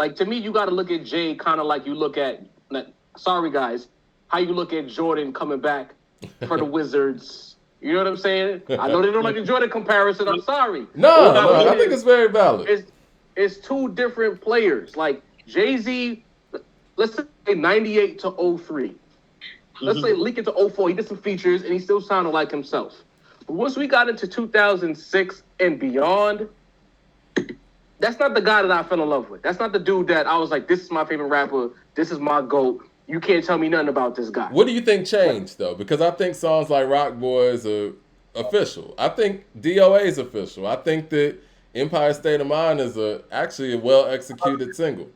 Like, to me, you got to look at Jay kind of like you look at, sorry guys, how you look at Jordan coming back for the Wizards. You know what I'm saying? I know they don't like the Jordan comparison. I'm sorry. No, I think it's very valid. It's two different players. Like, Jay-Z, let's say 98 to 03. Let's say leak into 04. He did some features, and he still sounded like himself. But once we got into 2006 and beyond, that's not the guy that I fell in love with. That's not the dude that I was like, this is my favorite rapper. This is my GOAT. You can't tell me nothing about this guy. What do you think changed, though? Because I think songs like Rock Boys are official. I think DOA is official. I think that Empire State of Mind is actually a well-executed single.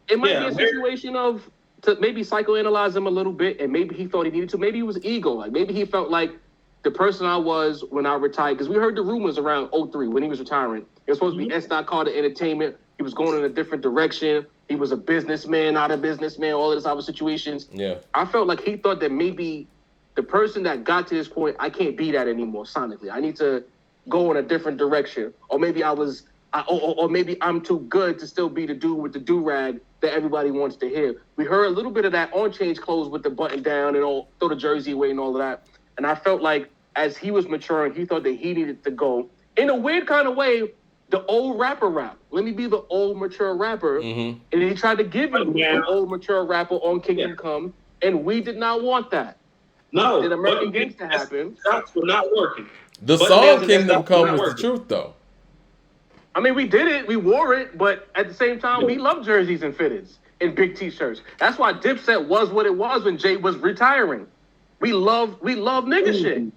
It might be a situation of to maybe psychoanalyze him a little bit, and maybe he thought he needed to. Maybe it was ego. Like, maybe he felt like the person I was when I retired, because we heard the rumors around 03 when he was retiring. It was supposed to be S. Carter Entertainment. He was going in a different direction. He was a businessman, not a businessman, all of this other situations. Yeah. I felt like he thought that maybe the person that got to this point, I can't be that anymore sonically. I need to go in a different direction. Or maybe or maybe I'm too good to still be the dude with the do-rag that everybody wants to hear. We heard a little bit of that on Change Clothes with the button down and all, throw the jersey away and all of that. And I felt like as he was maturing, he thought that he needed to go, in a weird kind of way, the old rapper rap. Let me be the old mature rapper. And he tried to give you an old mature rapper on Kingdom Come, and we did not want that. No. Did American Gangster happen? Shots were not working. The song Kingdom Come was the truth, though. I mean, we did it, we wore it, but at the same time, we love jerseys and fitteds and big T-shirts. That's why Dipset was what it was when Jay was retiring. We love nigga shit.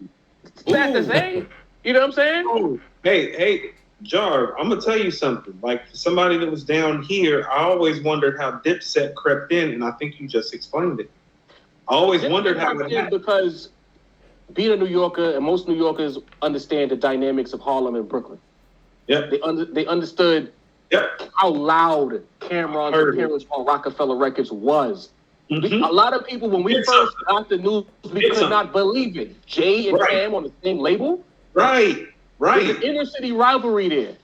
That's the same. You know what I'm saying? Oh, hey, Jar, I'm gonna tell you something. Like, for somebody that was down here, I always wondered how Dipset crept in, and I think you just explained it. I always wondered how it happened. Because being a New Yorker, and most New Yorkers understand the dynamics of Harlem and Brooklyn. Yep. They understood how loud Cameron's appearance on Rockefeller Records was. A lot of people, when we first got the news, we could not believe it. Jay and Cam on the same label? Right. There's an inner city rivalry there.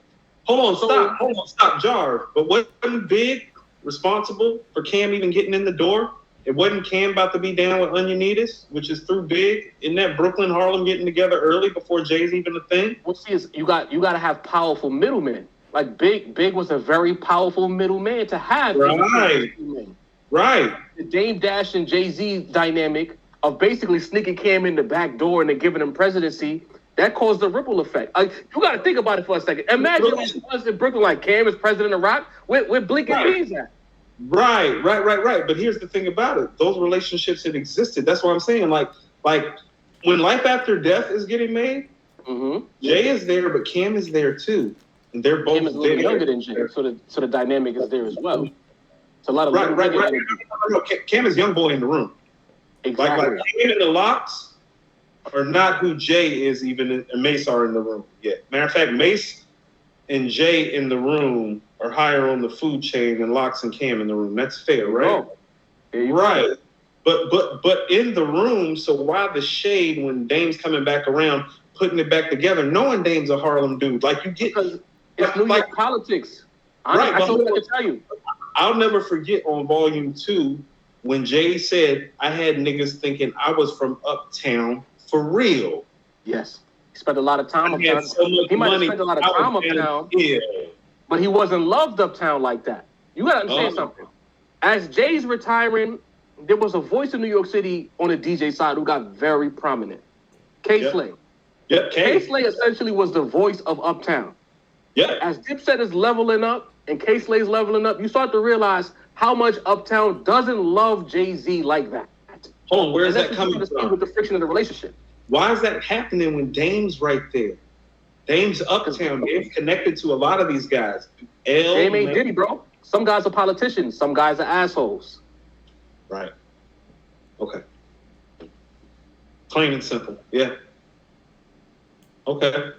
Hold on, stop, Jar. But wasn't Big responsible for Cam even getting in the door? It wasn't Cam about to be down with Onionitas, which is through Big. Isn't that Brooklyn, Harlem getting together early before Jay's even a thing? Well, see, you got to have powerful middlemen. Like Big was a very powerful middleman to have. Right. The Dame Dash and Jay-Z dynamic of basically sneaking Cam in the back door and then giving him presidency, that caused a ripple effect. You got to think about it for a second. Imagine if it was in Brooklyn like Cam is president of rock. Where Bleak and Beans at? Right. But here's the thing about it. Those relationships had existed. That's what I'm saying. Like when Life After Death is getting made, Jay is there, but Cam is there too. And they're both Cam is a little younger than Jay, so the dynamic is there as well. It's a lot of right. No, Cam is young boy in the room. Exactly. Like Cam and the Locks are not who Jay is even, and Mace are in the room yet. Matter of fact, Mace and Jay in the room are higher on the food chain than Locks and Cam in the room. That's fair, right? Right. But in the room, so why the shade when Dame's coming back around, putting it back together, knowing Dame's a Harlem dude? Like, you get... Because it's New York politics. Right. I can tell you. I'll never forget on Volume 2 when Jay said, I had niggas thinking I was from Uptown for real. Yes. He spent a lot of time uptown. He might have spent a lot of time uptown, but he wasn't loved uptown like that. You got to understand something. As Jay's retiring, there was a voice in New York City on the DJ side who got very prominent. K-Slay. Yep, K-Slay essentially was the voice of Uptown. Yeah. As Dipset is leveling up and K-Slay's leveling up, you start to realize how much Uptown doesn't love Jay-Z like that. Hold on, where is that coming from? With the friction of the relationship. Why is that happening when Dame's right there? Dame's Uptown. Dame's connected to a lot of these guys. Dame ain't Diddy, bro. Some guys are politicians. Some guys are assholes. Right. Okay. Plain and simple. Yeah. Okay.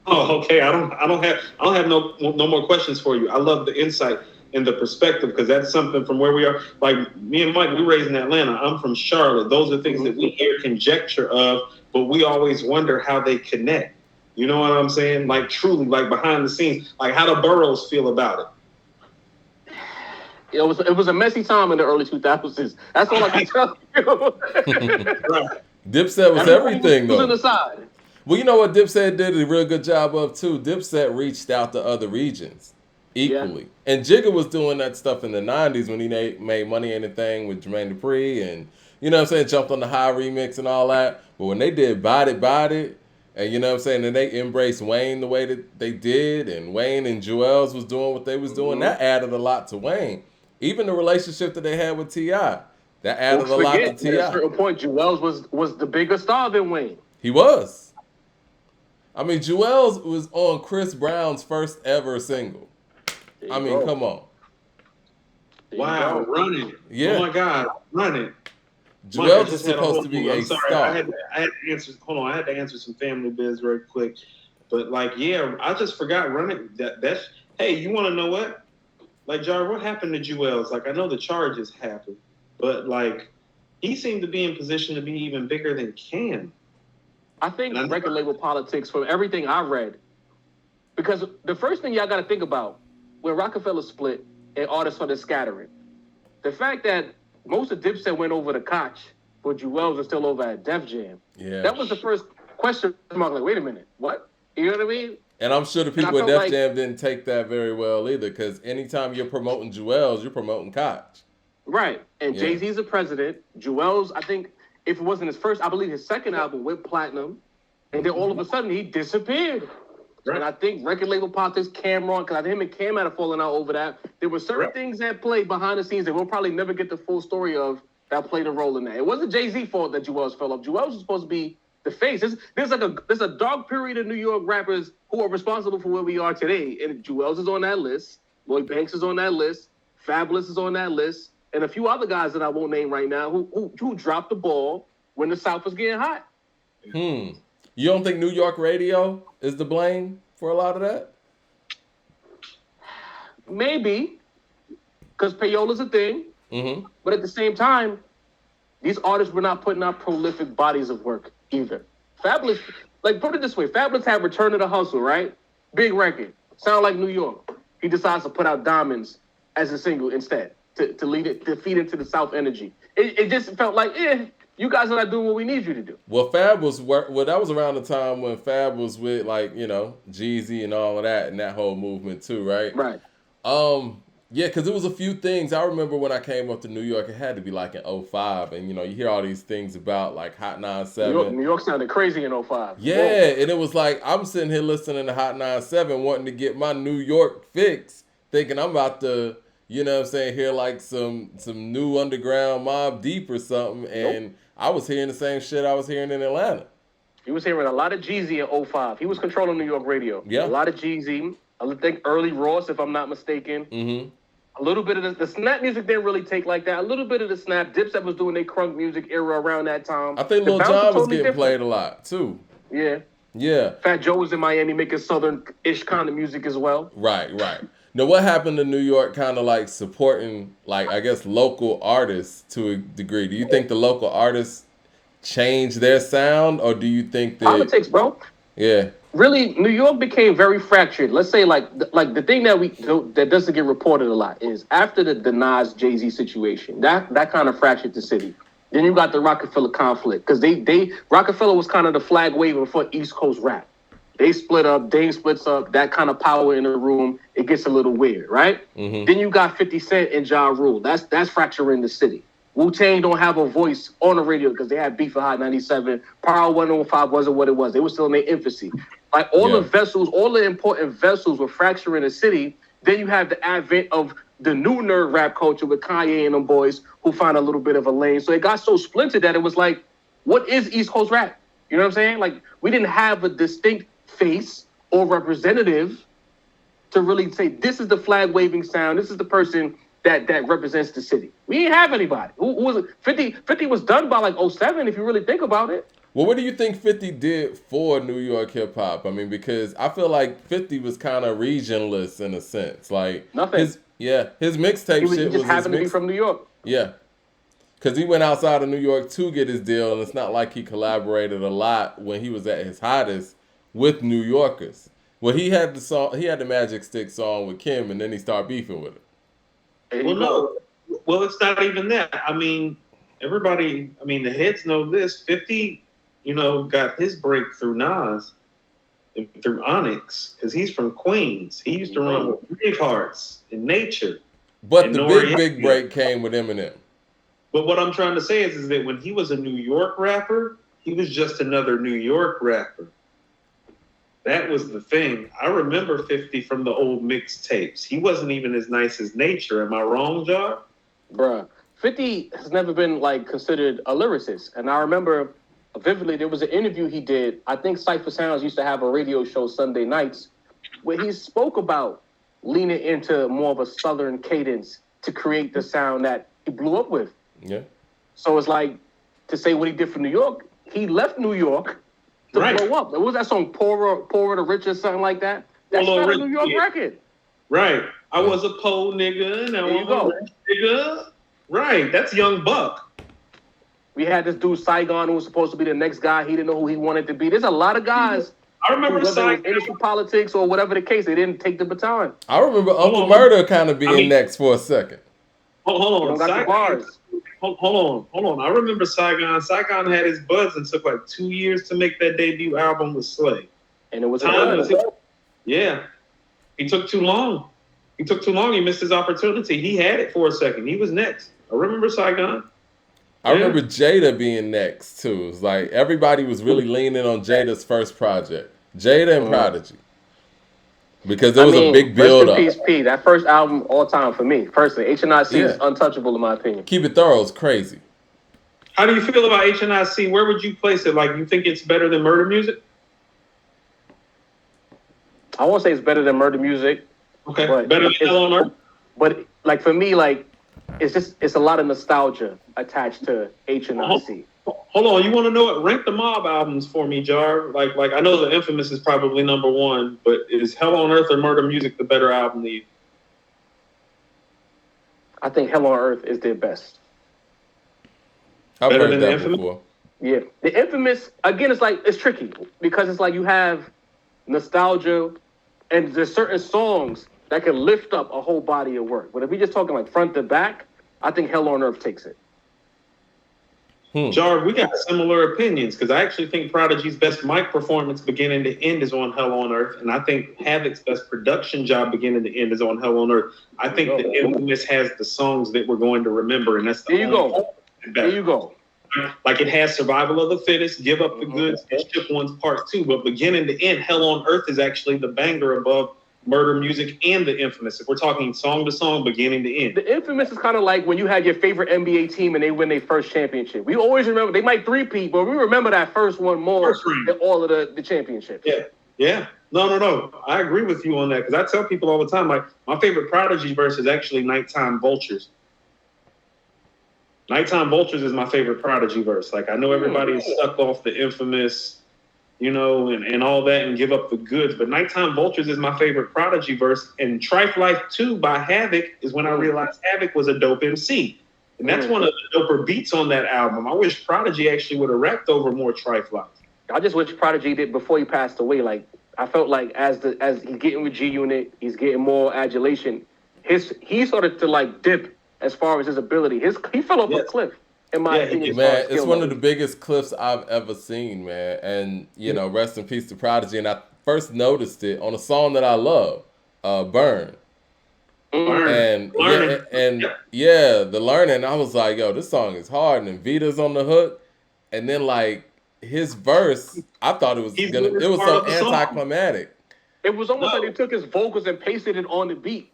Oh, okay. I don't have no more questions for you. I love the insight and the perspective because that's something from where we are. Like me and Mike, we raised in Atlanta. I'm from Charlotte. Those are things that we hear conjecture of, but we always wonder how they connect. You know what I'm saying? Like truly, like behind the scenes, like how the boroughs feel about it. it was a messy time in the early 2000s. That's all I can tell you. Right. Dipset was Everybody everything was on though. the side. Well, you know what Dipset did a real good job of too. Dipset reached out to other regions Yeah. equally, and Jigga was doing that stuff in the '90s when he made Money Ain't a Thing with Jermaine Dupri, and you know what I'm saying, jumped on the High remix and all that. But when they did Bite It, and you know what I'm saying, and they embraced Wayne the way that they did, and Wayne and Jewels was doing what they was doing, that added a lot to Wayne. Even the relationship that they had with T.I., that added a lot to At a T.I. certain point, Jewels was the bigger star than Wayne. He was. I mean, Jewels was on Chris Brown's first ever single. There you I mean, go. come on. There you Wow, go. run it. Yeah. Oh my God, run it. Mike, I Jewels is just had supposed to be I'm a sorry, star. I had to answer. Hold on, I had to answer some family biz very quick. But like, yeah, I just forgot run it. That's hey, you want to know what? Like, Jar, what happened to Jewels? Like, I know the charges happened, but like, he seemed to be in position to be even bigger than Cam. I think record label politics, from everything I read, because the first thing y'all got to think about when Rockefeller split and artists started scattering, the fact that most of Dipset went over to Koch, but Jewels was still over at Def Jam. Yeah. That was the first question mark. Like, wait a minute, what? You know what I mean? And I'm sure the And I people at felt Def Jam didn't take that very well either, because anytime you're promoting Jewels, you're promoting Koch. Right. And Yeah. Jay-Z's the president. Jewels, I think, if it wasn't his first, I believe his second album went platinum. And then all of a sudden, he disappeared. Right. And I think record label politics, Cameron, because him and Cam had a falling out over that. There were certain things that played behind the scenes that we'll probably never get the full story of that played a role in that. It wasn't Jay-Z's fault that Jewels fell off. Jewels was supposed to be the face. There's a dark period of New York rappers who are responsible for where we are today. And Jewels is on that list. Lloyd Banks is on that list. Fabulous is on that list. And a few other guys that I won't name right now who dropped the ball when the South was getting hot. You don't think New York radio is to blame for a lot of that? Maybe, because payola's a thing. Mm-hmm. But at the same time, these artists were not putting out prolific bodies of work either. Fabulous, like put it this way, Fabulous had Return to the Hustle, right? Big record. Sound like New York. He decides to put out Diamonds as a single instead to lead it, to feed into the South energy. It just felt like, you guys are not doing what we need you to do. Well, Fab was that was around the time when Fab was with, like, you know, Jeezy and all of that and that whole movement too, right? Right. Yeah, because there was a few things. I remember when I came up to New York, it had to be like in 05. And, you know, you hear all these things about like Hot 97. New York sounded crazy in 05. Yeah, and it was like, I'm sitting here listening to Hot 97, wanting to get my New York fix, thinking I'm about to, you know what I'm saying, hear like some new underground Mobb Deep or something. And I was hearing the same shit I was hearing in Atlanta. He was hearing a lot of Jeezy in 05. He was controlling New York radio. Yeah. A lot of Jeezy. I think early Ross, if I'm not mistaken. Mm-hmm. A little bit of the snap music didn't really take like that. A little bit of the snap. Dipset was doing their crunk music era around that time. I think The Lil bounce Jon was totally getting different. played a lot too. Yeah. Yeah. Fat Joe was in Miami making southern-ish kind of music as well. Right. Now, what happened to New York kind of like supporting, like, I guess, local artists to a degree? Do you think the local artists changed their sound, or do you think that... Politics, bro. Yeah. Really, New York became very fractured. Let's say, like the thing that doesn't get reported a lot is after the Nas Jay-Z situation, that kind of fractured the city. Then you got the Rockefeller conflict, because Rockefeller was kind of the flag waving for East Coast rap. They split up, Dame splits up, that kind of power in the room, it gets a little weird, right? Mm-hmm. Then you got 50 Cent and Ja Rule. That's fracturing the city. Wu-Tang don't have a voice on the radio because they had beef for Hot 97. Power 105 wasn't what it was. They were still in their infancy. Like all the vessels, all the important vessels were fracturing the city. Then you have the advent of the new nerd rap culture with Kanye and them boys who find a little bit of a lane. So it got so splintered that it was like, what is East Coast rap? You know what I'm saying? Like, we didn't have a distinct face or representative to really say, this is the flag waving sound. This is the person that represents the city. We didn't have anybody. Who was it? 50 was done by like 07, if you really think about it. Well, what do you think 50 did for New York hip hop? I mean, because I feel like 50 was kind of regionless in a sense. Like nothing. His mixtape shit He just happened to be from New York. Yeah. Because he went outside of New York to get his deal, and it's not like he collaborated a lot when he was at his hottest with New Yorkers. Well, he had the Magic Stick song with Kim, and then he started beefing with her. Well, no. Well, it's not even that. I mean, everybody. I mean, the heads know this. 50, got his break through Nas and through Onyx because he's from Queens. He used to run with Bravehearts and Nature. But and the big break came with Eminem. But what I'm trying to say is that when he was a New York rapper, he was just another New York rapper. That was the thing. I remember 50 from the old mixtapes. He wasn't even as nice as Nature. Am I wrong, Jar? Bruh, 50 has never been like considered a lyricist. And I remember vividly there was an interview he did. I think Cypher Sounds used to have a radio show Sunday nights where he spoke about leaning into more of a Southern cadence to create the sound that he blew up with. Yeah. So it's like to say what he did for New York, he left New York to blow up. What was that song, Poorer to Richer, something like that? That's not a New York record. Right. I was a poor nigga, now I'm a rich nigga. Right. That's Young Buck. We had this dude, Saigon, who was supposed to be the next guy. He didn't know who he wanted to be. There's a lot of guys. I remember Saigon. Industry politics or whatever the case, they didn't take the baton. I remember Uncle Murder kind of being next for a second. Hold on. Got the bars. Hold on. I remember Saigon. Saigon had his buzz and took like 2 years to make that debut album with Slay. And it was yeah. He took too long. He missed his opportunity. He had it for a second. He was next. I remember Saigon. I remember Jada being next too. It's like everybody was really leaning on Jada's first project, Jada and Prodigy, because there was a big build up. Rest in peace, P. That first album, all time for me personally. HNIC is untouchable in my opinion. Keep It Thorough is crazy. How do you feel about HNIC? Where would you place it? Like, you think it's better than Murder Music? I won't say it's better than Murder Music. Okay, better than Hell on Earth. But like for me, like it's a lot of nostalgia attached to HNIC. Hold on, you want to know what? Rank the Mob albums for me, Jar. Like I know The Infamous is probably number one, but is Hell on Earth or Murder Music the better album to you? I think Hell on Earth is their best. I've Better heard than that The Infamous? before. Yeah, The Infamous again. It's tricky because it's like you have nostalgia, and there's certain songs that can lift up a whole body of work. But if we're just talking like front to back, I think Hell on Earth takes it. Jar, we got similar opinions because I actually think Prodigy's best mic performance beginning to end is on Hell on Earth, and I think Havoc's best production job beginning to end is on Hell on Earth. I think The Infamous has the songs that we're going to remember, and that's the There you go. Like it has Survival of the Fittest, Give Up the Goods, and Ship One's Part 2, but beginning to end, Hell on Earth is actually the banger above Murder Music and The Infamous. If we're talking song to song, beginning to end. The Infamous is kind of like when you had your favorite NBA team and they win their first championship. We always remember, they might three-peat, but we remember that first one more than all of the championships. Yeah. No. I agree with you on that because I tell people all the time, like, my favorite Prodigy verse is actually Nighttime Vultures. Nighttime Vultures is my favorite Prodigy verse. Like, I know everybody is stuck off The Infamous, and all that and Give Up the Goods. But Nighttime Vultures is my favorite Prodigy verse. And Trife Life 2 by Havoc is when I realized Havoc was a dope MC. And that's one of the doper beats on that album. I wish Prodigy actually would have rapped over more Trife Life. I just wish Prodigy did before he passed away. Like, I felt like as he's getting with G Unit, he's getting more adulation. He started to like dip as far as his ability. He fell off a cliff. In my opinion, man, it's one of the biggest clips I've ever seen, man. And rest in peace to Prodigy. And I first noticed it on a song that I love, "Burn." And the learning. I was like, yo, this song is hard, and Vita's on the hook. And then like his verse, I thought it was so anticlimactic. It was almost like they took his vocals and pasted it on the beat.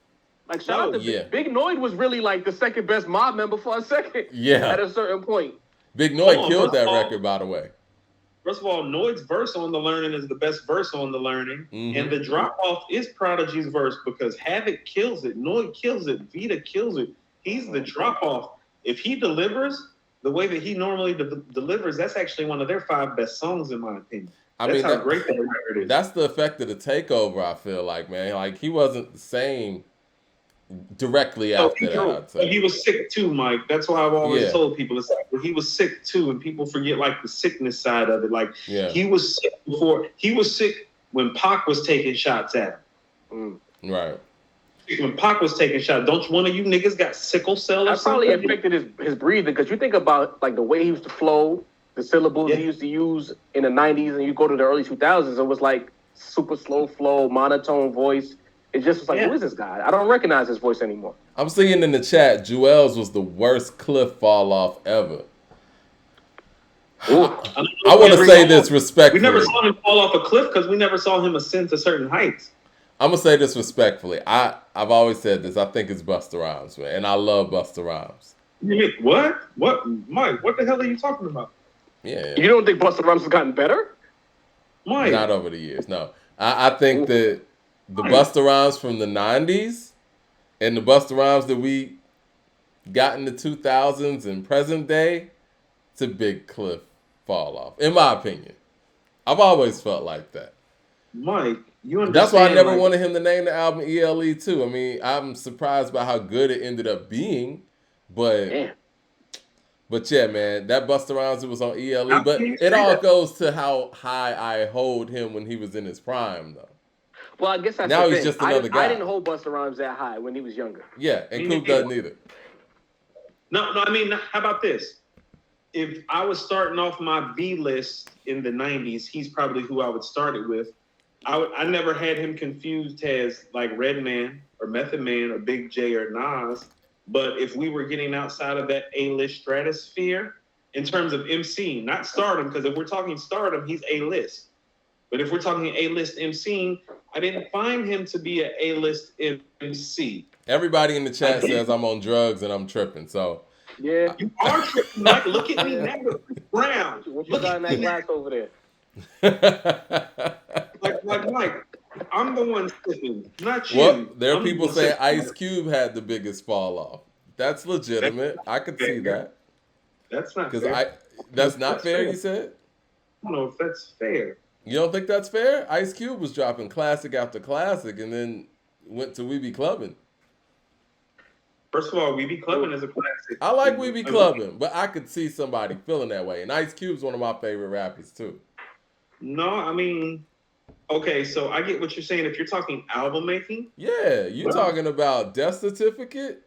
Like, shout out to Big Noid was really like the second best Mob member for a second. Yeah. At a certain point. Big Noid killed that record, by the way. First of all, Noid's verse on The Learning is the best verse on The Learning. Mm-hmm. And the drop-off is Prodigy's verse because Havoc kills it. Noid kills it. Vita kills it. He's the drop-off. If he delivers the way that he normally delivers, that's actually one of their 5 best songs, in my opinion. That's how great that record is. That's the effect of the takeover, I feel like, man. Like, he wasn't the same directly after that, I'd say. He was sick too, Mike. That's why I've always told people, it's like, he was sick too, and people forget like the sickness side of it. Like he was sick before. He was sick when Pac was taking shots at him. Right. when Pac was taking shots. Don't one of you niggas got sickle cell or That probably something? affected his breathing, because you think about like the way he used to flow, the syllables he used to use in the 90s, and you go to the early 2000s, it was like super slow flow, monotone voice. It just was like, who is this guy? I don't recognize his voice anymore. I'm seeing in the chat, Joel's was the worst cliff fall off ever. I want to say this respectfully. We never saw him fall off a cliff because we never saw him ascend to certain heights. I'm gonna say this respectfully. I've always said this. I think it's Busta Rhymes, man, and I love Busta Rhymes. You mean what? What, Mike? What the hell are you talking about? Yeah. You don't think Busta Rhymes has gotten better? Mike, not over the years. No, I think that the Busta Rhymes from the '90s and the Busta Rhymes that we got in the 2000s and present day, it's a big cliff fall off, in my opinion. I've always felt like that. Mike, you understand? That's why I never wanted him to name the album ELE too. I mean, I'm surprised by how good it ended up being, but yeah, man, that Busta Rhymes was on ELE, but it all goes to how high I hold him when he was in his prime, though. Well, I guess that's now the he's thing. just another guy. I didn't hold Busta Rhymes that high when he was younger. Yeah, and Coop doesn't either. No, I mean, how about this? If I was starting off my B list in the 90s, he's probably who I would start it with. I never had him confused as like Redman or Method Man or Big J or Nas. But if we were getting outside of that A-list stratosphere, in terms of MC, not stardom, because if we're talking stardom, he's A-list. But if we're talking A-list MC, I didn't find him to be an A-list MC. Everybody in the chat says I'm on drugs and I'm tripping, so... Yeah. You are tripping, Mike. Look at me now. Brown. What you got in that glass over there? like Mike, I'm the one tripping, not you. Well, there are people saying Ice Cube had the biggest fall off. That's legitimate. I could see that. That's not fair. That's not fair, you said? I don't know if that's fair. You don't think that's fair? Ice Cube was dropping classic after classic and then went to We Be Clubbing. First of all, We Be Clubbing is a classic. I like We Be Clubbing, but I could see somebody feeling that way. And Ice Cube's one of my favorite rappers, too. No, I mean, okay, so I get what you're saying. If you're talking album making. Yeah, you're talking about Death Certificate.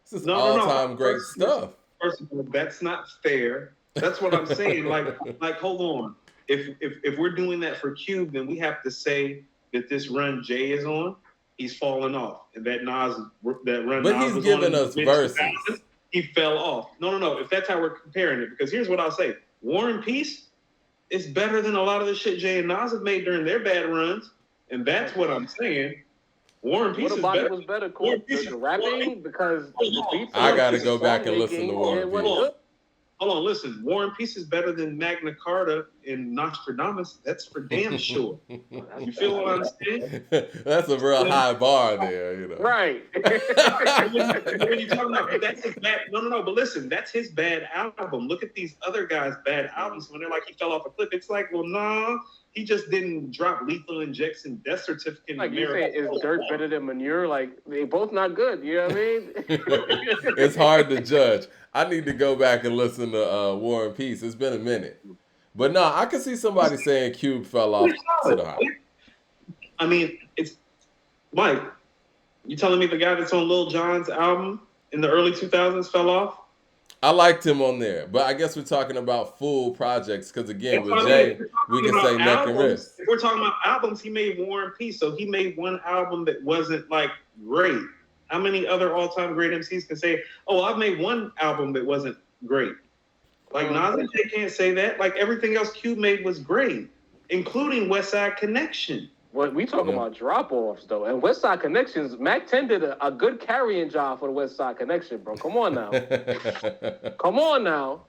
This is all-time great stuff. First of all, that's not fair. That's what I'm saying. like, hold on. If we're doing that for Cube, then we have to say that this run Jay is on, he's fallen off, and that run. But Nas he's giving us verses. He fell off. No. If that's how we're comparing it, because here's what I'll say: War and Peace is better than a lot of the shit Jay and Nas have made during their bad runs, and that's what I'm saying. War and Peace what about it was better, Cool? The rapping, because the beats. I gotta go back and listen to War and Peace. Hold on, listen. War and Peace is better than Magna Carta and Nostradamus. That's for damn sure. You feel what I'm saying? That's a real high bar there, you know. Right. When you're talking about that's his bad. No. But listen, that's his bad album. Look at these other guys' bad albums. When they're like he fell off a cliff, it's like, well, nah. He just didn't drop Lethal Injection, Death Certificate. Like you say, is Dirt better than Manure? Like they both not good. You know what I mean? It's hard to judge. I need to go back and listen to War and Peace. It's been a minute, but no, I can see somebody saying Cube fell off to the high. I mean, it's Mike. You telling me the guy that's on Lil Jon's album in the early 2000s fell off? I liked him on there, but I guess we're talking about full projects because again, with Jay, we can say neck and wrist. If we're talking about albums, he made War and Peace, so he made one album that wasn't like great. How many other all-time great MCs can say, "Oh, I've made one album that wasn't great"? Like Nas and Jay can't say that. Like everything else Cube made was great, including West Side Connection. Well, we talking about drop-offs, though. And West Side Connections, Mac 10 did a good carrying job for the West Side Connection, bro. Come on now. Come on now.